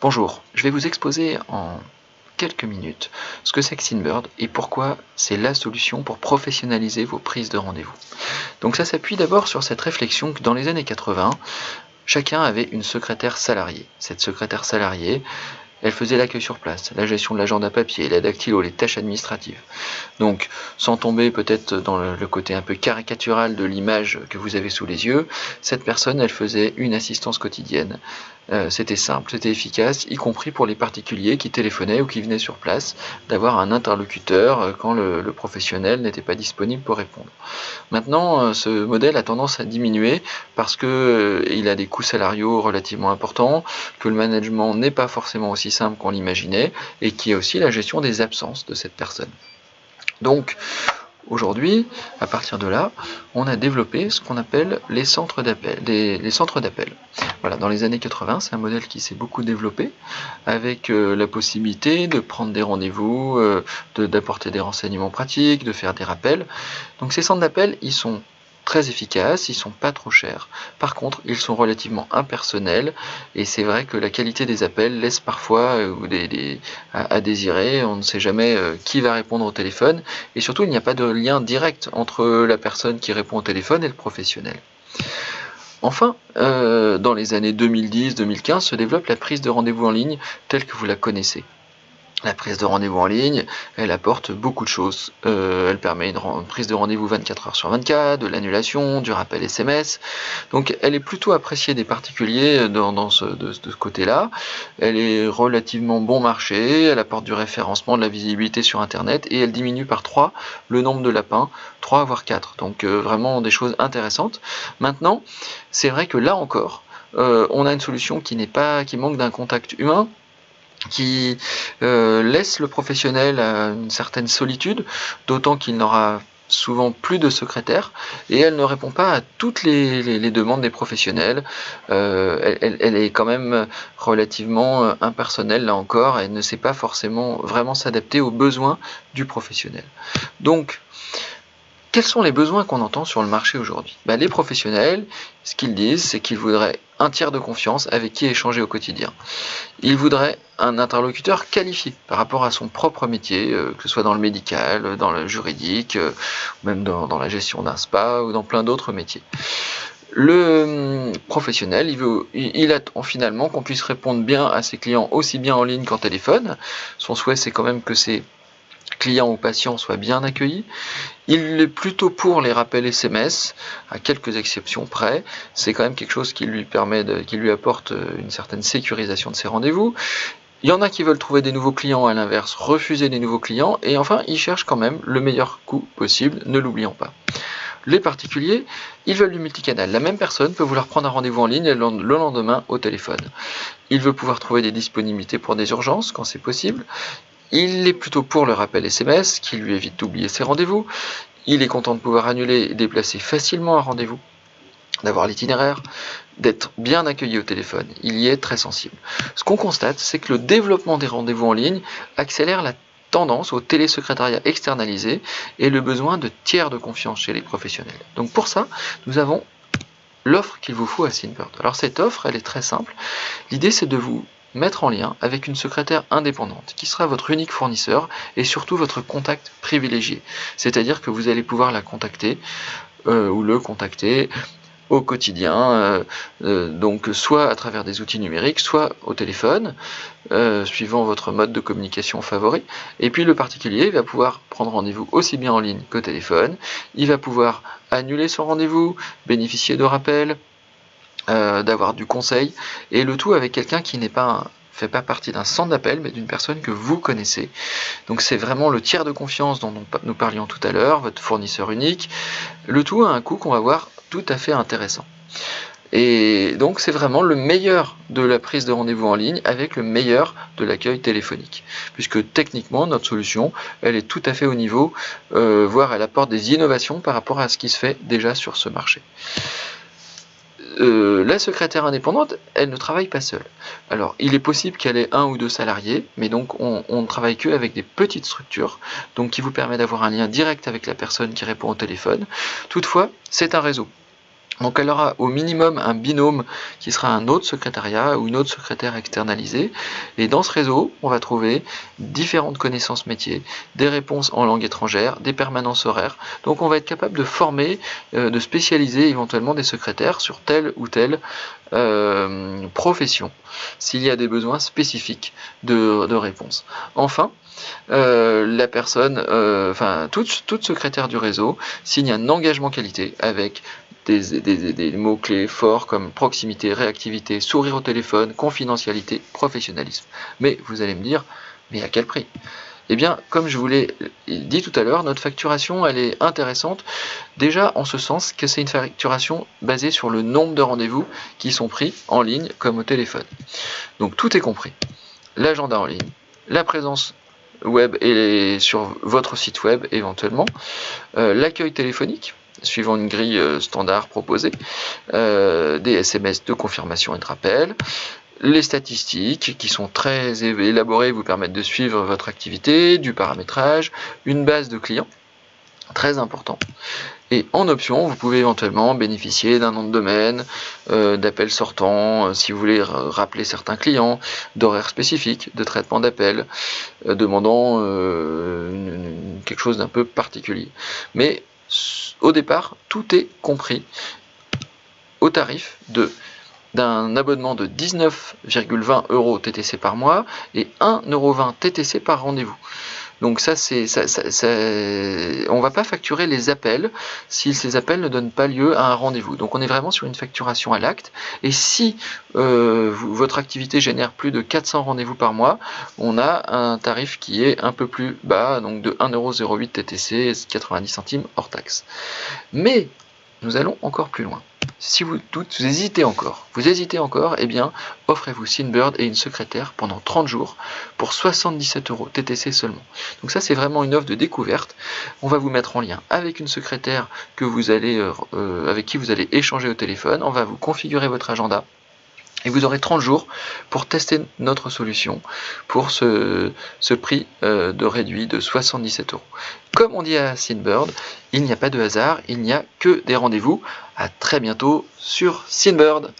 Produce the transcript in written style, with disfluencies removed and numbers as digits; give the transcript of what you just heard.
Bonjour, je vais vous exposer en quelques minutes ce que c'est que Synbird et pourquoi c'est la solution pour professionnaliser vos prises de rendez-vous. Donc ça s'appuie d'abord sur cette réflexion que dans les années 80, chacun avait une secrétaire salariée. Cette secrétaire salariée, elle faisait l'accueil sur place, la gestion de l'agenda papier, la dactylo, les tâches administratives. Donc, sans tomber peut-être dans le côté un peu caricatural de l'image que vous avez sous les yeux, cette personne, elle faisait une assistance quotidienne. C'était simple, c'était efficace, y compris pour les particuliers qui téléphonaient ou qui venaient sur place, d'avoir un interlocuteur quand le professionnel n'était pas disponible pour répondre. Maintenant, ce modèle a tendance à diminuer parce que il a des coûts salariaux relativement importants, que le management n'est pas forcément aussi simple qu'on l'imaginait, et qu'il y a aussi la gestion des absences de cette personne. Donc, aujourd'hui, à partir de là, on a développé ce qu'on appelle les centres d'appel. Voilà, dans les années 80, c'est un modèle qui s'est beaucoup développé, avec la possibilité de prendre des rendez-vous, d'apporter des renseignements pratiques, de faire des rappels. Donc ces centres d'appel, ils sont très efficaces, ils sont pas trop chers. Par contre, ils sont relativement impersonnels et c'est vrai que la qualité des appels laisse parfois à désirer. On ne sait jamais qui va répondre au téléphone et surtout il n'y a pas de lien direct entre la personne qui répond au téléphone et le professionnel. Enfin, dans les années 2010-2015 se développe la prise de rendez-vous en ligne telle que vous la connaissez. La prise de rendez-vous en ligne, elle apporte beaucoup de choses. Elle permet une prise de rendez-vous 24 heures sur 24, de l'annulation, du rappel SMS. Donc elle est plutôt appréciée des particuliers de ce côté-là. Elle est relativement bon marché, elle apporte du référencement, de la visibilité sur Internet et elle diminue par 3 le nombre de lapins, 3 voire 4. Donc vraiment des choses intéressantes. Maintenant, c'est vrai que là encore, on a une solution qui manque d'un contact humain, qui laisse le professionnel à une certaine solitude, d'autant qu'il n'aura souvent plus de secrétaire et elle ne répond pas à toutes les demandes des professionnels. Elle est quand même relativement impersonnelle là encore, elle ne sait pas forcément vraiment s'adapter aux besoins du professionnel. Donc, quels sont les besoins qu'on entend sur le marché aujourd'hui ? Les professionnels, ce qu'ils disent, c'est qu'ils voudraient un tiers de confiance avec qui échanger au quotidien. Ils voudraient un interlocuteur qualifié par rapport à son propre métier, que ce soit dans le médical, dans le juridique, même dans la gestion d'un spa ou dans plein d'autres métiers. Le professionnel, il attend finalement qu'on puisse répondre bien à ses clients aussi bien en ligne qu'en téléphone. Son souhait, c'est quand même que ses clients ou patients soient bien accueillis. Il est plutôt pour les rappels SMS, à quelques exceptions près. C'est quand même quelque chose qui lui apporte une certaine sécurisation de ses rendez-vous. Il y en a qui veulent trouver des nouveaux clients, à l'inverse, refuser des nouveaux clients. Et enfin, ils cherchent quand même le meilleur coût possible, ne l'oublions pas. Les particuliers, ils veulent du multicanal. La même personne peut vouloir prendre un rendez-vous en ligne le lendemain au téléphone. Il veut pouvoir trouver des disponibilités pour des urgences, quand c'est possible. Il est plutôt pour le rappel SMS, qui lui évite d'oublier ses rendez-vous. Il est content de pouvoir annuler et déplacer facilement un rendez-vous, d'avoir l'itinéraire, d'être bien accueilli au téléphone. Il y est très sensible. Ce qu'on constate, c'est que le développement des rendez-vous en ligne accélère la tendance au télésecrétariat externalisé et le besoin de tiers de confiance chez les professionnels. Donc pour ça, nous avons l'offre qu'il vous faut à Synbird. Alors cette offre, elle est très simple. L'idée, c'est de vous mettre en lien avec une secrétaire indépendante qui sera votre unique fournisseur et surtout votre contact privilégié. C'est-à-dire que vous allez pouvoir la contacter ou le contacter au quotidien, donc soit à travers des outils numériques, soit au téléphone, suivant votre mode de communication favori. Et puis le particulier va pouvoir prendre rendez-vous aussi bien en ligne qu'au téléphone. Il va pouvoir annuler son rendez-vous, bénéficier de rappels, d'avoir du conseil, et le tout avec quelqu'un qui fait pas partie d'un centre d'appel, mais d'une personne que vous connaissez. Donc c'est vraiment le tiers de confiance dont nous parlions tout à l'heure, votre fournisseur unique, le tout à un coût qu'on va voir tout à fait intéressant. Et donc c'est vraiment le meilleur de la prise de rendez-vous en ligne avec le meilleur de l'accueil téléphonique. Puisque techniquement, notre solution, elle est tout à fait au niveau, voire elle apporte des innovations par rapport à ce qui se fait déjà sur ce marché. La secrétaire indépendante, elle ne travaille pas seule. Alors, il est possible qu'elle ait 1 ou 2 salariés, mais donc on ne travaille qu'avec des petites structures, donc qui vous permet d'avoir un lien direct avec la personne qui répond au téléphone. Toutefois, c'est un réseau. Donc elle aura au minimum un binôme qui sera un autre secrétariat ou une autre secrétaire externalisée. Et dans ce réseau, on va trouver différentes connaissances métiers, des réponses en langue étrangère, des permanences horaires. Donc on va être capable de former, de spécialiser éventuellement des secrétaires sur telle ou telle profession, s'il y a des besoins spécifiques de réponse. Enfin, la personne, toute secrétaire du réseau signe un engagement qualité avec des mots-clés forts comme proximité, réactivité, sourire au téléphone, confidentialité, professionnalisme. Mais vous allez me dire, mais à quel prix ? Eh bien, comme je vous l'ai dit tout à l'heure, notre facturation, elle est intéressante, déjà en ce sens que c'est une facturation basée sur le nombre de rendez-vous qui sont pris en ligne comme au téléphone. Donc tout est compris. L'agenda en ligne, la présence web et sur votre site web éventuellement, l'accueil téléphonique, suivant une grille standard proposée, des SMS de confirmation et de rappel, les statistiques qui sont très élaborées, vous permettent de suivre votre activité, du paramétrage, une base de clients, très important. Et en option, vous pouvez éventuellement bénéficier d'un nom de domaine, d'appels sortants, si vous voulez rappeler certains clients, d'horaires spécifiques, de traitement d'appels, demandant quelque chose d'un peu particulier. Mais au départ, tout est compris au tarif d'un abonnement de 19,20 € TTC par mois et 1,20 € TTC par rendez-vous. Donc ça, on ne va pas facturer les appels si ces appels ne donnent pas lieu à un rendez-vous. Donc on est vraiment sur une facturation à l'acte. Et si votre activité génère plus de 400 rendez-vous par mois, on a un tarif qui est un peu plus bas, donc de 1,08 € TTC, 90 centimes hors taxe. Mais nous allons encore plus loin. Si vous doutez, vous hésitez encore, eh bien, offrez-vous Synbird et une secrétaire pendant 30 jours pour 77 € TTC seulement. Donc ça, c'est vraiment une offre de découverte. On va vous mettre en lien avec une secrétaire avec qui vous allez échanger au téléphone. On va vous configurer votre agenda. Et vous aurez 30 jours pour tester notre solution pour ce prix de réduit de 77 €. Comme on dit à Synbird, il n'y a pas de hasard, il n'y a que des rendez-vous. À très bientôt sur Synbird.